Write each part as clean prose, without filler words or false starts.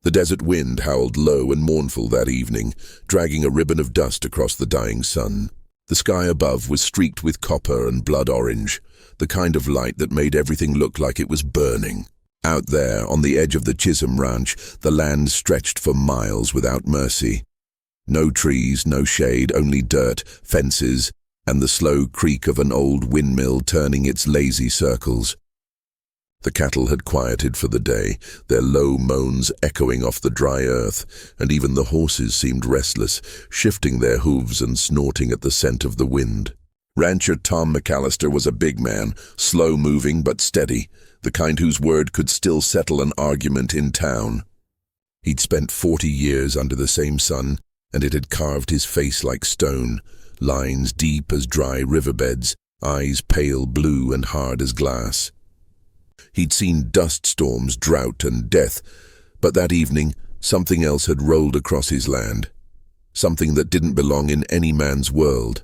The desert wind howled low and mournful that evening, dragging a ribbon of dust across the dying sun. The sky above was streaked with copper and blood orange, the kind of light that made everything look like it was burning. Out there, on the edge of the Chisholm Ranch, the land stretched for miles without mercy. No trees, no shade, only dirt, fences, and the slow creak of an old windmill turning its lazy circles. The cattle had quieted for the day, their low moans echoing off the dry earth, and even the horses seemed restless, shifting their hooves and snorting at the scent of the wind. Rancher Tom McAllister was a big man, slow-moving but steady, the kind whose word could still settle an argument in town. He'd spent 40 years under the same sun, and it had carved his face like stone, lines deep as dry riverbeds, eyes pale blue and hard as glass. He'd seen dust storms, drought, and death, but that evening something else had rolled across his land, something that didn't belong in any man's world.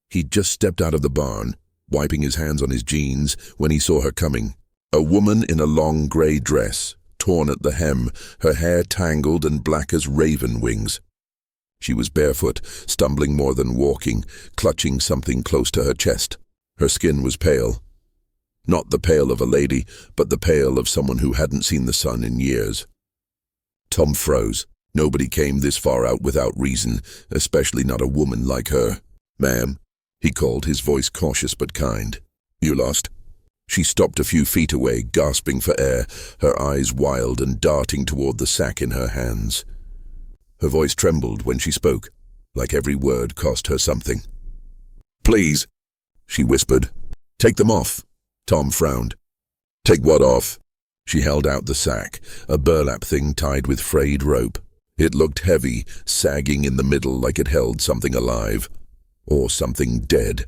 He'd just stepped out of the barn, wiping his hands on his jeans, when he saw her coming. A woman in a long grey dress, torn at the hem, her hair tangled and black as raven wings. She was barefoot, stumbling more than walking, clutching something close to her chest. Her skin was pale. Not the pale of a lady, but the pale of someone who hadn't seen the sun in years. Tom froze. Nobody came this far out without reason, especially not a woman like her. "Ma'am," he called, his voice cautious but kind. "You lost?" She stopped a few feet away, gasping for air, her eyes wild and darting toward the sack in her hands. Her voice trembled when she spoke, like every word cost her something. "Please," she whispered. "Take them off." Tom frowned. "Take what off?" She held out the sack, a burlap thing tied with frayed rope. It looked heavy, sagging in the middle like it held something alive. Or something dead.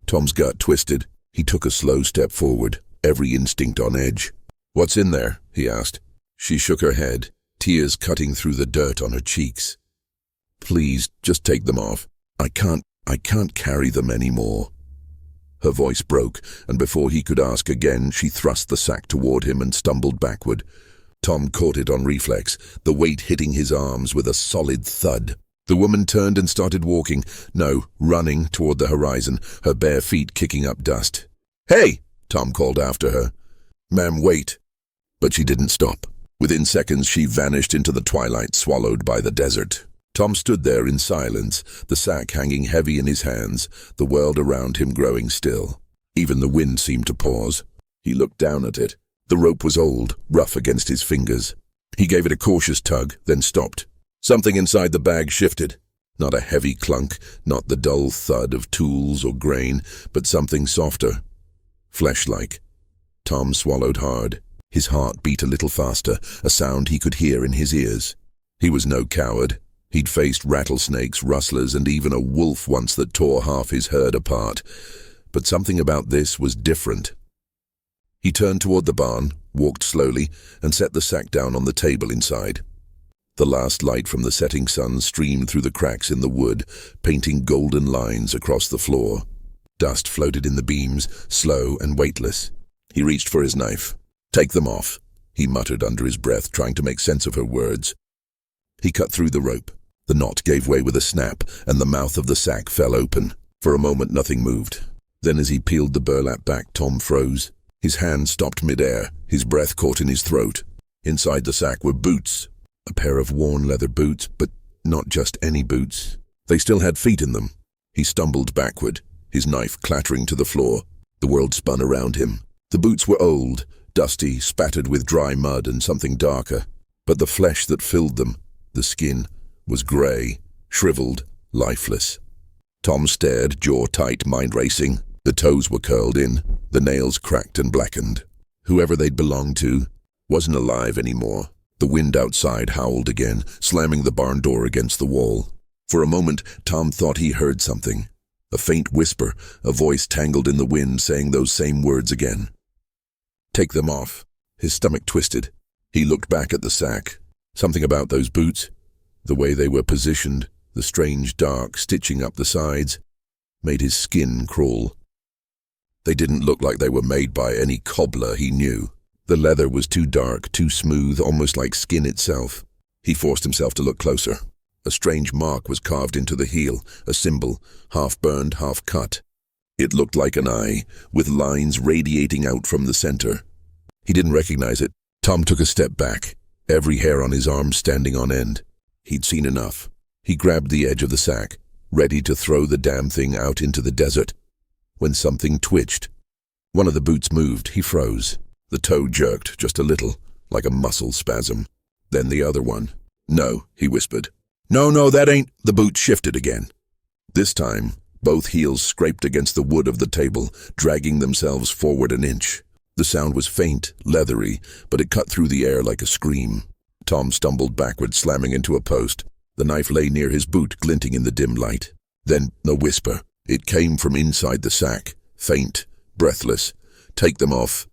Tom's gut twisted. He took a slow step forward, every instinct on edge. "What's in there?" he asked. She shook her head, tears cutting through the dirt on her cheeks. "Please, just take them off. I can't carry them anymore." Her voice broke, and before he could ask again, she thrust the sack toward him and stumbled backward. Tom caught it on reflex, the weight hitting his arms with a solid thud. The woman turned and started walking, running toward the horizon, her bare feet kicking up dust. "Hey!" Tom called after her. "Ma'am, wait." But she didn't stop. Within seconds, she vanished into the twilight, swallowed by the desert. Tom stood there in silence, the sack hanging heavy in his hands, the world around him growing still. Even the wind seemed to pause. He looked down at it. The rope was old, rough against his fingers. He gave it a cautious tug, then stopped. Something inside the bag shifted. Not a heavy clunk, not the dull thud of tools or grain, but something softer, flesh-like. Tom swallowed hard. His heart beat a little faster, a sound he could hear in his ears. He was no coward. He'd faced rattlesnakes, rustlers, and even a wolf once that tore half his herd apart. But something about this was different. He turned toward the barn, walked slowly, and set the sack down on the table inside. The last light from the setting sun streamed through the cracks in the wood, painting golden lines across the floor. Dust floated in the beams, slow and weightless. He reached for his knife. "Take them off," he muttered under his breath, trying to make sense of her words. He cut through the rope. The knot gave way with a snap, and the mouth of the sack fell open. For a moment nothing moved. Then as he peeled the burlap back, Tom froze. His hand stopped mid-air, his breath caught in his throat. Inside the sack were boots. A pair of worn leather boots, but not just any boots. They still had feet in them. He stumbled backward, his knife clattering to the floor. The world spun around him. The boots were old, dusty, spattered with dry mud and something darker. But the flesh that filled them, the skin, was grey, shriveled, lifeless. Tom stared, jaw tight, mind racing. The toes were curled in, the nails cracked and blackened. Whoever they'd belonged to wasn't alive anymore. The wind outside howled again, slamming the barn door against the wall. For a moment, Tom thought he heard something. A faint whisper, a voice tangled in the wind saying those same words again. "Take them off." His stomach twisted. He looked back at the sack. Something about those boots, the way they were positioned, the strange dark stitching up the sides, made his skin crawl. They didn't look like they were made by any cobbler he knew. The leather was too dark, too smooth, almost like skin itself. He forced himself to look closer. A strange mark was carved into the heel, a symbol, half burned, half cut. It looked like an eye, with lines radiating out from the center. He didn't recognize it. Tom took a step back, every hair on his arm standing on end. He'd seen enough. He grabbed the edge of the sack, ready to throw the damn thing out into the desert, when something twitched. One of the boots moved. He froze. The toe jerked just a little, like a muscle spasm. Then the other one. "No," he whispered. No, that ain't." The boot shifted again. This time, both heels scraped against the wood of the table, dragging themselves forward an inch. The sound was faint, leathery, but it cut through the air like a scream. Tom stumbled backward, slamming into a post. The knife lay near his boot, glinting in the dim light. Then, a whisper. It came from inside the sack, faint, breathless. "Take them off."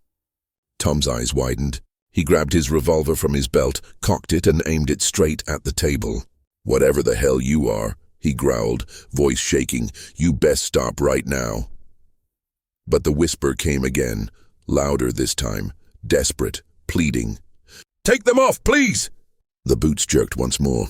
Tom's eyes widened. He grabbed his revolver from his belt, cocked it, and aimed it straight at the table. "Whatever the hell you are," he growled, voice shaking, "you best stop right now." But the whisper came again, louder this time, desperate, pleading. "Take them off, please!" The boots jerked once more,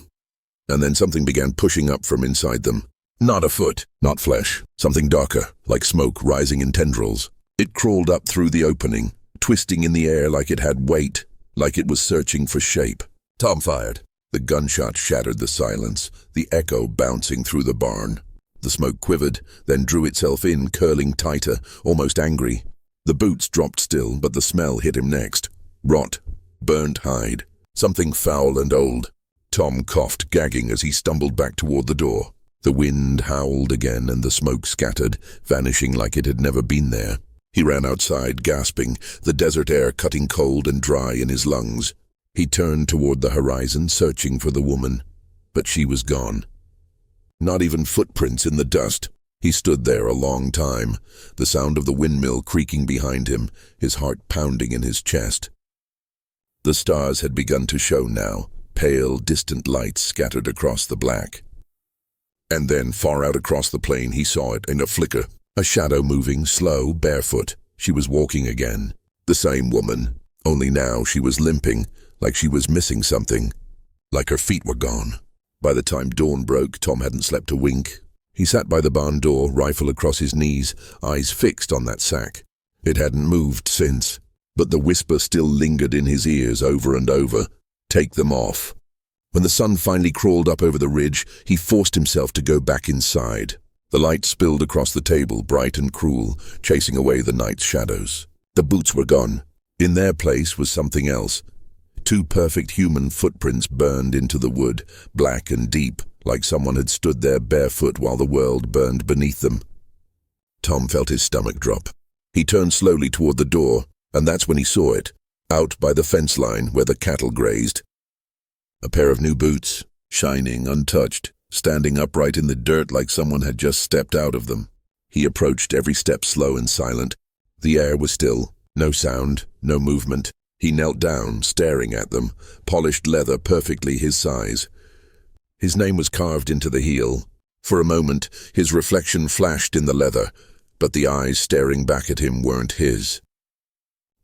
and then something began pushing up from inside them. Not a foot, not flesh, something darker, like smoke rising in tendrils. It crawled up through the opening, twisting in the air like it had weight, like it was searching for shape. Tom fired. The gunshot shattered the silence, the echo bouncing through the barn. The smoke quivered, then drew itself in, curling tighter, almost angry. The boots dropped still, but the smell hit him next. Rot, burnt hide, something foul and old. Tom coughed, gagging as he stumbled back toward the door. The wind howled again, and the smoke scattered, vanishing like it had never been there. He ran outside, gasping, the desert air cutting cold and dry in his lungs. He turned toward the horizon, searching for the woman, but she was gone. Not even footprints in the dust. He stood there a long time, the sound of the windmill creaking behind him, his heart pounding in his chest. The stars had begun to show now, pale, distant lights scattered across the black. And then, far out across the plain, he saw it in a flicker. A shadow moving, slow, barefoot. She was walking again. The same woman, only now she was limping, like she was missing something, like her feet were gone. By the time dawn broke, Tom hadn't slept a wink. He sat by the barn door, rifle across his knees, eyes fixed on that sack. It hadn't moved since, but the whisper still lingered in his ears over and over. "Take them off." When the sun finally crawled up over the ridge, he forced himself to go back inside. The light spilled across the table, bright and cruel, chasing away the night's shadows. The boots were gone. In their place was something else. 2 perfect human footprints burned into the wood, black and deep, like someone had stood there barefoot while the world burned beneath them. Tom felt his stomach drop. He turned slowly toward the door, and that's when he saw it, out by the fence line where the cattle grazed. A pair of new boots, shining, untouched, standing upright in the dirt like someone had just stepped out of them. He approached, every step slow and silent. The air was still, no sound, no movement. He knelt down, staring at them, polished leather perfectly his size. His name was carved into the heel. For a moment, his reflection flashed in the leather, but the eyes staring back at him weren't his.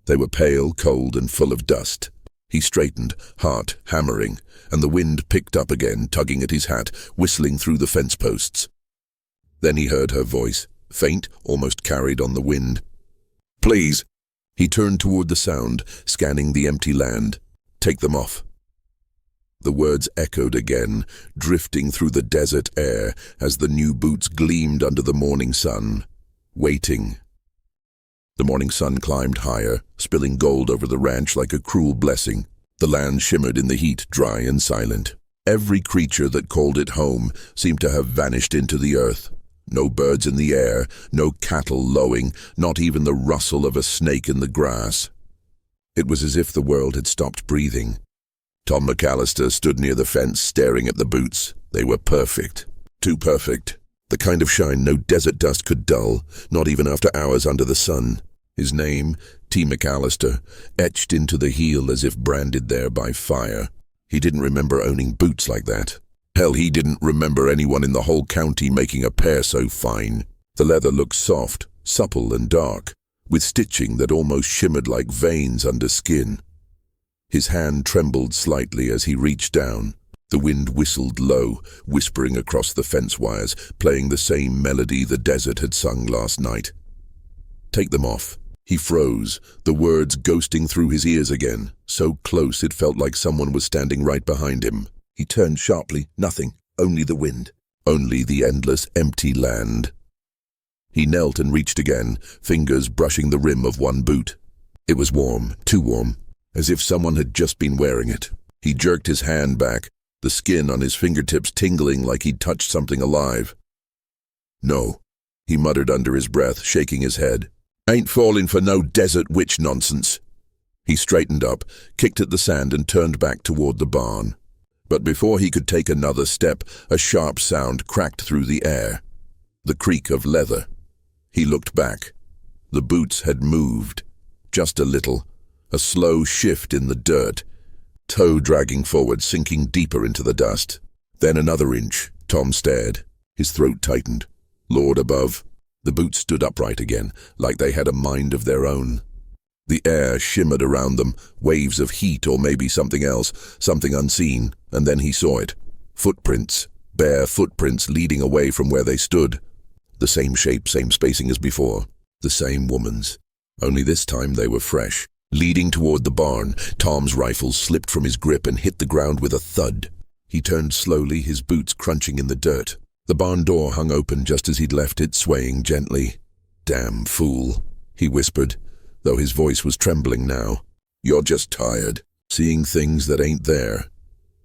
They were pale, cold, and full of dust. He straightened, heart hammering, and the wind picked up again, tugging at his hat, whistling through the fence posts. Then he heard her voice, faint, almost carried on the wind. "Please." He turned toward the sound, scanning the empty land. "Take them off." The words echoed again, drifting through the desert air as the new boots gleamed under the morning sun. Waiting. The morning sun climbed higher, spilling gold over the ranch like a cruel blessing. The land shimmered in the heat, dry and silent. Every creature that called it home seemed to have vanished into the earth. No birds in the air, no cattle lowing, not even the rustle of a snake in the grass. It was as if the world had stopped breathing. Tom McAllister stood near the fence, staring at the boots. They were perfect. Too perfect. The kind of shine no desert dust could dull, not even after hours under the sun. His name, T. McAllister, etched into the heel as if branded there by fire. He didn't remember owning boots like that. Hell, he didn't remember anyone in the whole county making a pair so fine. The leather looked soft, supple and dark, with stitching that almost shimmered like veins under skin. His hand trembled slightly as he reached down. The wind whistled low, whispering across the fence wires, playing the same melody the desert had sung last night. "Take them off." He froze, the words ghosting through his ears again, so close it felt like someone was standing right behind him. He turned sharply. Nothing, only the wind. Only the endless, empty land. He knelt and reached again, fingers brushing the rim of one boot. It was warm, too warm, as if someone had just been wearing it. He jerked his hand back, the skin on his fingertips tingling like he'd touched something alive. "No," he muttered under his breath, shaking his head. "Ain't falling for no desert witch nonsense." He straightened up, kicked at the sand and turned back toward the barn. But before he could take another step, a sharp sound cracked through the air. The creak of leather. He looked back. The boots had moved. Just a little. A slow shift in the dirt. Toe dragging forward, sinking deeper into the dust. Then another inch. Tom stared. His throat tightened. Lord above. The boots stood upright again, like they had a mind of their own. The air shimmered around them, waves of heat or maybe something else, something unseen, and then he saw it. Footprints. Bare footprints leading away from where they stood. The same shape, same spacing as before. The same woman's. Only this time they were fresh. Leading toward the barn, Tom's rifle slipped from his grip and hit the ground with a thud. He turned slowly, his boots crunching in the dirt. The barn door hung open just as he'd left it, swaying gently. "Damn fool," he whispered, though his voice was trembling now. "You're just tired, seeing things that ain't there."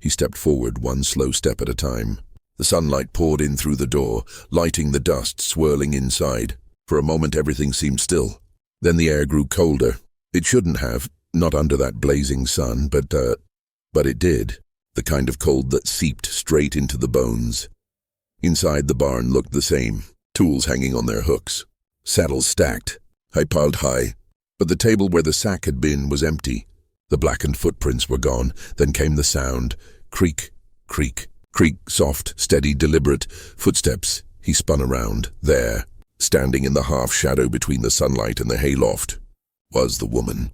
He stepped forward, one slow step at a time. The sunlight poured in through the door, lighting the dust swirling inside. For a moment everything seemed still. Then the air grew colder. It shouldn't have, not under that blazing sun, but it did. The kind of cold that seeped straight into the bones. Inside the barn looked the same, tools hanging on their hooks. Saddles stacked, piled high. But the table where the sack had been was empty. The blackened footprints were gone. Then came the sound. Creak, creak, creak, soft, steady, deliberate. Footsteps. He spun around. There, standing in the half-shadow between the sunlight and the hayloft, was the woman.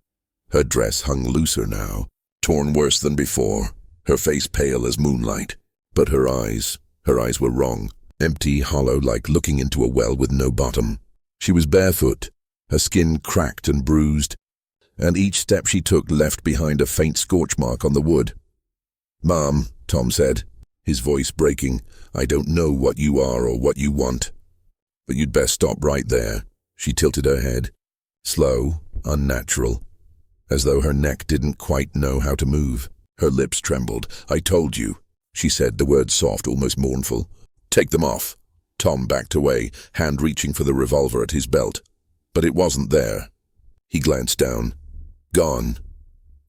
Her dress hung looser now, torn worse than before, her face pale as moonlight. But her eyes were wrong, empty, hollow, like looking into a well with no bottom. She was barefoot, her skin cracked and bruised, and each step she took left behind a faint scorch mark on the wood. "Mom," Tom said, his voice breaking, "I don't know what you are or what you want, but you'd best stop right there." She tilted her head, slow, unnatural, as though her neck didn't quite know how to move. Her lips trembled. "I told you," she said, the words soft, almost mournful. "Take them off." Tom backed away, hand reaching for the revolver at his belt. But it wasn't there. He glanced down. "Gone."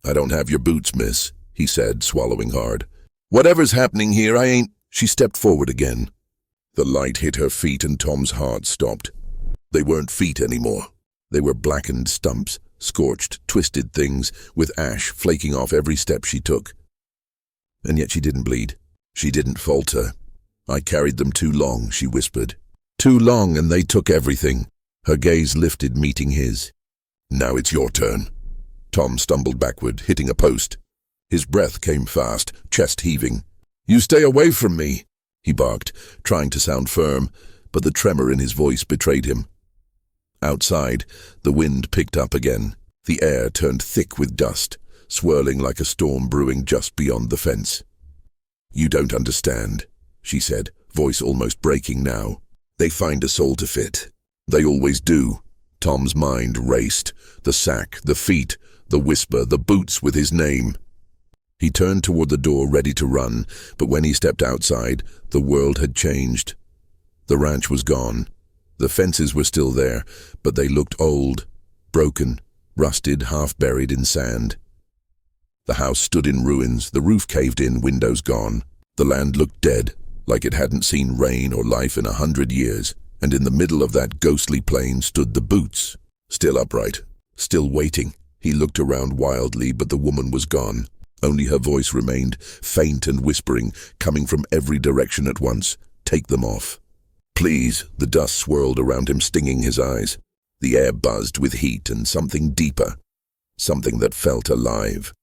"I don't have your boots, miss," he said, swallowing hard. "Whatever's happening here, I ain't—" She stepped forward again. The light hit her feet and Tom's heart stopped. They weren't feet anymore. They were blackened stumps, scorched, twisted things, with ash flaking off every step she took. And yet she didn't bleed. She didn't falter. "I carried them too long," she whispered. "Too long, and they took everything." Her gaze lifted, meeting his. "Now it's your turn." Tom stumbled backward, hitting a post. His breath came fast, chest heaving. "You stay away from me," he barked, trying to sound firm, but the tremor in his voice betrayed him. Outside, the wind picked up again. The air turned thick with dust, swirling like a storm brewing just beyond the fence. "You don't understand," she said, voice almost breaking now. "They find a soul to fit. They always do." Tom's mind raced. The sack, the feet, the whisper, the boots with his name. He turned toward the door, ready to run, but when he stepped outside, the world had changed. The ranch was gone. The fences were still there, but they looked old, broken, rusted, half-buried in sand. The house stood in ruins, the roof caved in, windows gone. The land looked dead, like it hadn't seen rain or life in 100 years, and in the middle of that ghostly plain stood the boots, still upright, still waiting. He looked around wildly, but the woman was gone. Only her voice remained, faint and whispering, coming from every direction at once. "Take them off." "Please." The dust swirled around him, stinging his eyes. The air buzzed with heat and something deeper, something that felt alive.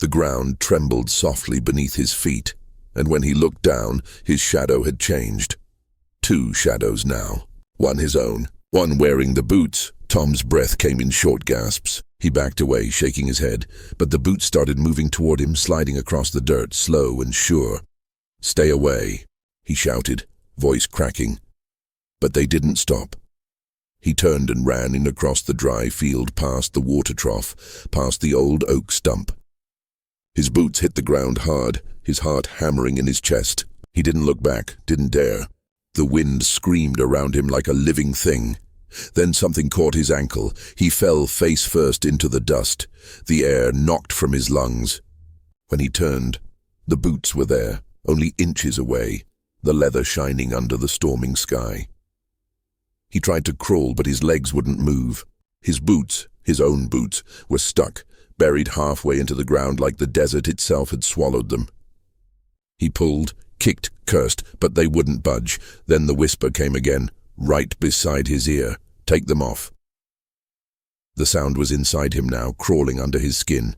The ground trembled softly beneath his feet, and when he looked down, his shadow had changed. 2 shadows now. One his own, one wearing the boots. Tom's breath came in short gasps. He backed away, shaking his head, but the boots started moving toward him, sliding across the dirt, slow and sure. "Stay away," he shouted, voice cracking. But they didn't stop. He turned and ran in across the dry field, past the water trough, past the old oak stump. His boots hit the ground hard, his heart hammering in his chest. He didn't look back, didn't dare. The wind screamed around him like a living thing. Then something caught his ankle. He fell face first into the dust. The air knocked from his lungs. When he turned, the boots were there, only inches away, the leather shining under the storming sky. He tried to crawl, but his legs wouldn't move. His boots, his own boots, were stuck, buried halfway into the ground like the desert itself had swallowed them. He pulled, kicked, cursed, but they wouldn't budge. Then the whisper came again, right beside his ear. "Take them off." The sound was inside him now, crawling under his skin.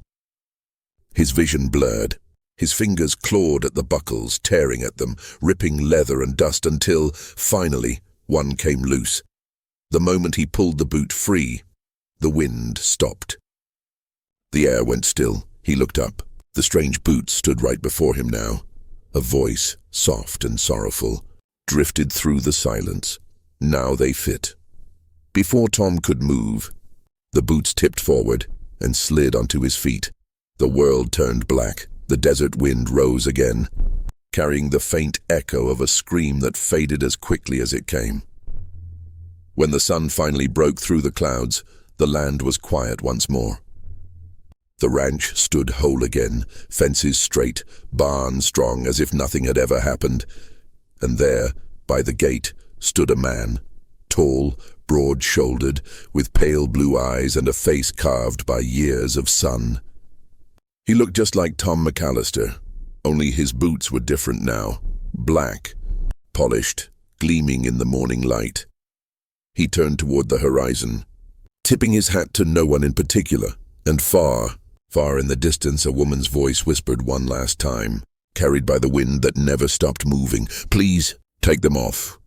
His vision blurred. His fingers clawed at the buckles, tearing at them, ripping leather and dust until, finally, one came loose. The moment he pulled the boot free, the wind stopped. The air went still. He looked up. The strange boots stood right before him now. A voice, soft and sorrowful, drifted through the silence. Now they fit. Before Tom could move, the boots tipped forward and slid onto his feet. The world turned black. The desert wind rose again, carrying the faint echo of a scream that faded as quickly as it came. When the sun finally broke through the clouds, the land was quiet once more. The ranch stood whole again, fences straight, barn strong as if nothing had ever happened. And there, by the gate, stood a man, tall, broad-shouldered, with pale blue eyes and a face carved by years of sun. He looked just like Tom McAllister, only his boots were different now, black, polished, gleaming in the morning light. He turned toward the horizon, tipping his hat to no one in particular, and far, far in the distance a woman's voice whispered one last time, carried by the wind that never stopped moving, "Please, take them off."